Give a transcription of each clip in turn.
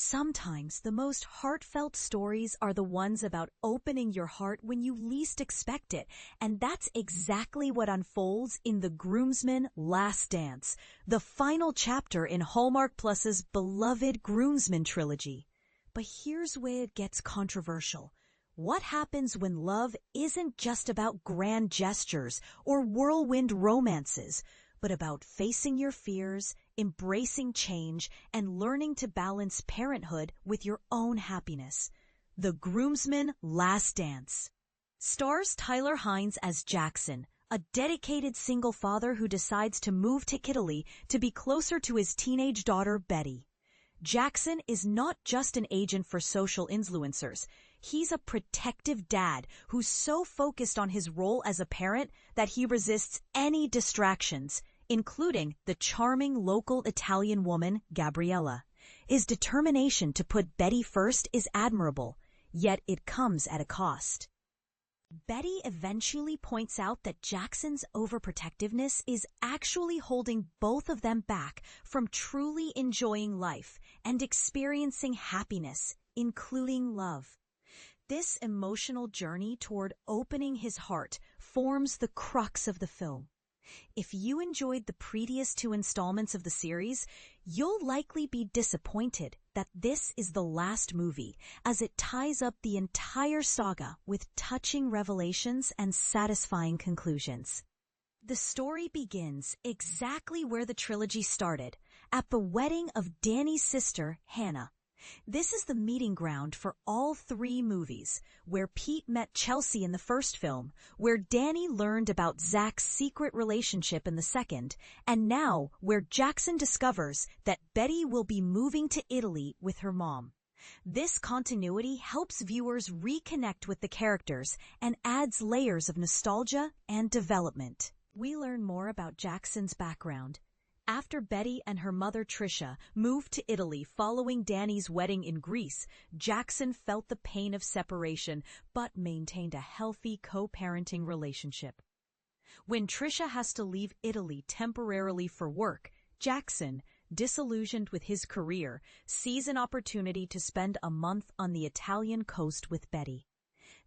Sometimes the most heartfelt stories are the ones about opening your heart when you least expect it, and that's exactly what unfolds in The Groomsmen Last Dance, the final chapter in Hallmark Plus's beloved Groomsmen trilogy. But here's where it gets controversial. What happens when love isn't just about grand gestures or whirlwind romances, but about facing your fears, embracing change, and learning to balance parenthood with your own happiness? The Groomsmen Last Dance stars Tyler Hynes as Jackson, a dedicated single father who decides to move to Italy to be closer to his teenage daughter Betty. Jackson is not just an agent for social influencers. He's a protective dad who's so focused on his role as a parent that he resists any distractions, including the charming local Italian woman, Gabriella. His determination to put Betty first is admirable, yet it comes at a cost. Betty eventually points out that Jackson's overprotectiveness is actually holding both of them back from truly enjoying life and experiencing happiness, including love. This emotional journey toward opening his heart forms the crux of the film. If you enjoyed the previous 2 installments of the series, you'll likely be disappointed that this is the last movie, as it ties up the entire saga with touching revelations and satisfying conclusions. The story begins exactly where the trilogy started, at the wedding of Danny's sister, Hannah. This is the meeting ground for all 3 movies, where Pete met Chelsea in the first film, where Danny learned about Zach's secret relationship in the second, and now where Jackson discovers that Betty will be moving to Italy with her mom. This continuity helps viewers reconnect with the characters and adds layers of nostalgia and development. We learn more about Jackson's background. After Betty and her mother Tricia moved to Italy following Danny's wedding in Greece, Jackson felt the pain of separation but maintained a healthy co-parenting relationship. When Tricia has to leave Italy temporarily for work, Jackson, disillusioned with his career, sees an opportunity to spend a month on the Italian coast with Betty.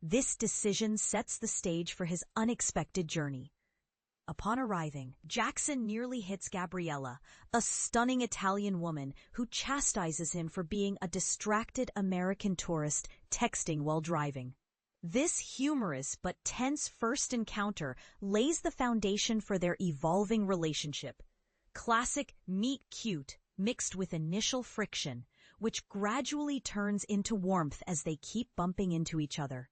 This decision sets the stage for his unexpected journey. Upon arriving, Jackson nearly hits Gabriella, a stunning Italian woman who chastises him for being a distracted American tourist texting while driving. This humorous but tense first encounter lays the foundation for their evolving relationship. Classic meet cute mixed with initial friction, which gradually turns into warmth as they keep bumping into each other.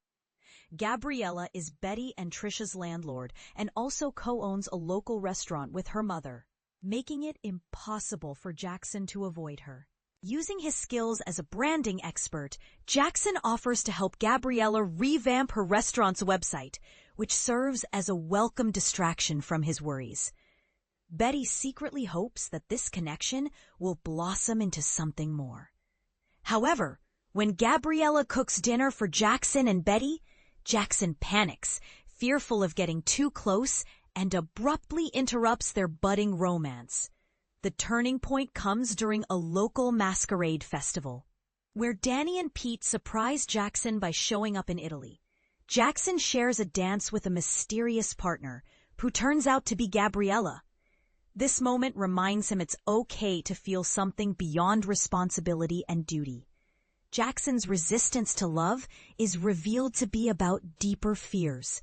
Gabriella is Betty and Tricia's landlord and also co-owns a local restaurant with her mother, making it impossible for Jackson to avoid her. Using his skills as a branding expert, Jackson offers to help Gabriella revamp her restaurant's website, which serves as a welcome distraction from his worries. Betty secretly hopes that this connection will blossom into something more. However, when Gabriella cooks dinner for Jackson and Betty, Jackson panics, fearful of getting too close, and abruptly interrupts their budding romance. The turning point comes during a local masquerade festival, where Danny and Pete surprise Jackson by showing up in Italy. Jackson shares a dance with a mysterious partner, who turns out to be Gabriella. This moment reminds him it's okay to feel something beyond responsibility and duty. Jackson's resistance to love is revealed to be about deeper fears.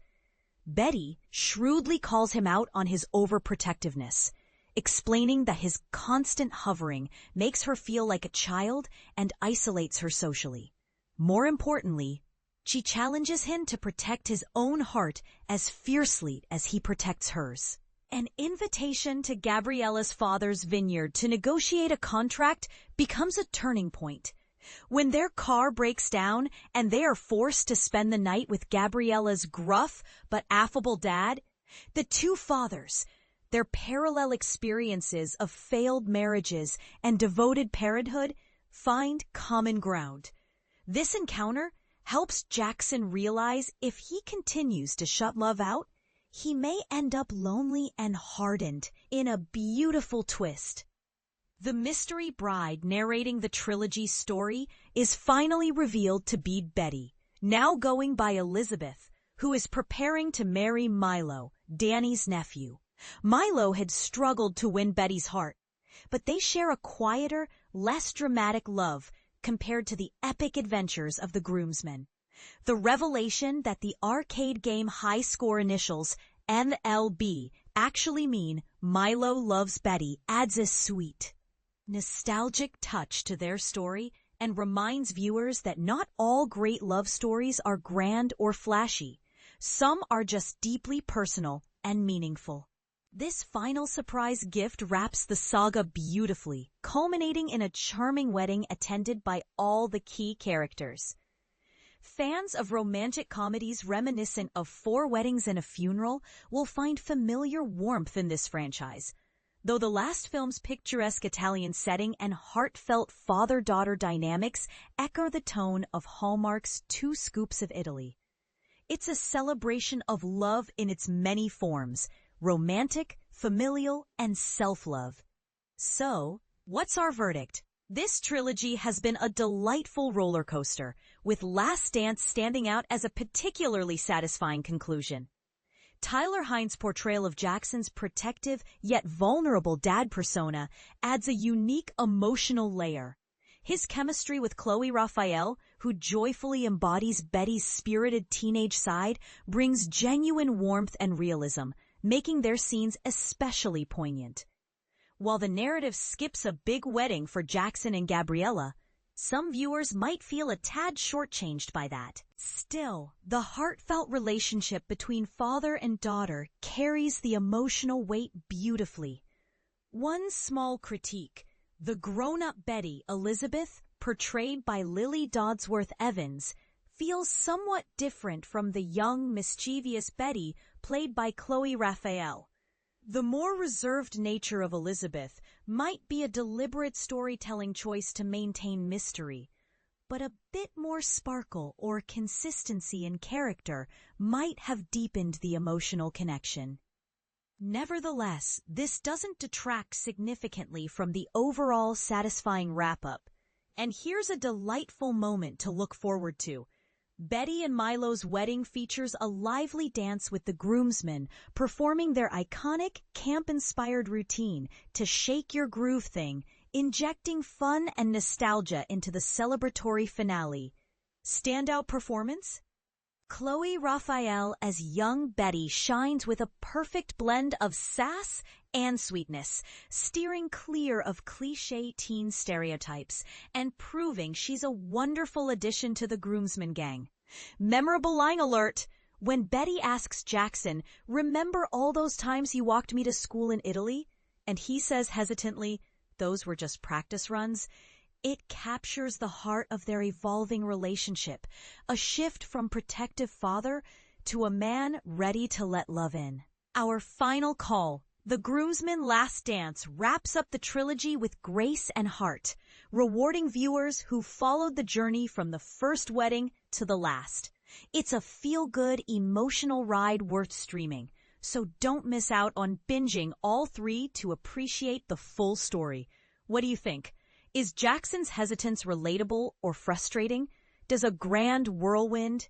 Betty shrewdly calls him out on his overprotectiveness, explaining that his constant hovering makes her feel like a child and isolates her socially. More importantly, she challenges him to protect his own heart as fiercely as he protects hers. An invitation to Gabriella's father's vineyard to negotiate a contract becomes a turning point. When their car breaks down and they are forced to spend the night with Gabriella's gruff but affable dad, the 2 fathers, their parallel experiences of failed marriages and devoted parenthood, find common ground. This encounter helps Jackson realize if he continues to shut love out, he may end up lonely and hardened in a beautiful twist. The mystery bride narrating the trilogy story is finally revealed to be Betty, now going by Elizabeth, who is preparing to marry Milo, Danny's nephew. Milo had struggled to win Betty's heart, but they share a quieter, less dramatic love compared to the epic adventures of the Groomsmen. The revelation that the arcade game high score initials MLB actually mean Milo loves Betty adds a sweet, nostalgic touch to their story and reminds viewers that not all great love stories are grand or flashy. Some are just deeply personal and meaningful. This final surprise gift wraps the saga beautifully, culminating in a charming wedding attended by all the key characters. Fans of romantic comedies reminiscent of Four Weddings and a Funeral will find familiar warmth in this franchise, though the last film's picturesque Italian setting and heartfelt father-daughter dynamics echo the tone of Hallmark's Two Scoops of Italy. It's a celebration of love in its many forms, romantic, familial, and self-love. So, what's our verdict? This trilogy has been a delightful roller coaster, with Last Dance standing out as a particularly satisfying conclusion. Tyler Hynes' portrayal of Jackson's protective yet vulnerable dad persona adds a unique emotional layer. His chemistry with Chloe Raphael, who joyfully embodies Betty's spirited teenage side, brings genuine warmth and realism, making their scenes especially poignant. While the narrative skips a big wedding for Jackson and Gabriella, some viewers might feel a tad shortchanged by that. Still, the heartfelt relationship between father and daughter carries the emotional weight beautifully. One small critique: the grown-up Betty, Elizabeth, portrayed by Lily Dodsworth Evans, feels somewhat different from the young, mischievous Betty played by Chloe Raphael. The more reserved nature of Elizabeth might be a deliberate storytelling choice to maintain mystery, but a bit more sparkle or consistency in character might have deepened the emotional connection. Nevertheless, this doesn't detract significantly from the overall satisfying wrap-up. And here's a delightful moment to look forward to. Betty and Milo's wedding features a lively dance with the Groomsmen, performing their iconic camp-inspired routine to Shake Your Groove thing, injecting fun and nostalgia into the celebratory finale. Standout performance? Chloe Raphael as young Betty shines with a perfect blend of sass and sweetness, steering clear of cliché teen stereotypes and proving she's a wonderful addition to the Groomsmen gang. Memorable line alert! When Betty asks Jackson, "Remember all those times you walked me to school in Italy?" And he says hesitantly, "Those were just practice runs." It captures the heart of their evolving relationship, a shift from protective father to a man ready to let love in. Our final call, The Groomsmen Last Dance, wraps up the trilogy with grace and heart, rewarding viewers who followed the journey from the first wedding to the last. It's a feel-good, emotional ride worth streaming, so don't miss out on binging all three to appreciate the full story. What do you think? Is Jackson's hesitance relatable or frustrating? Does a grand whirlwind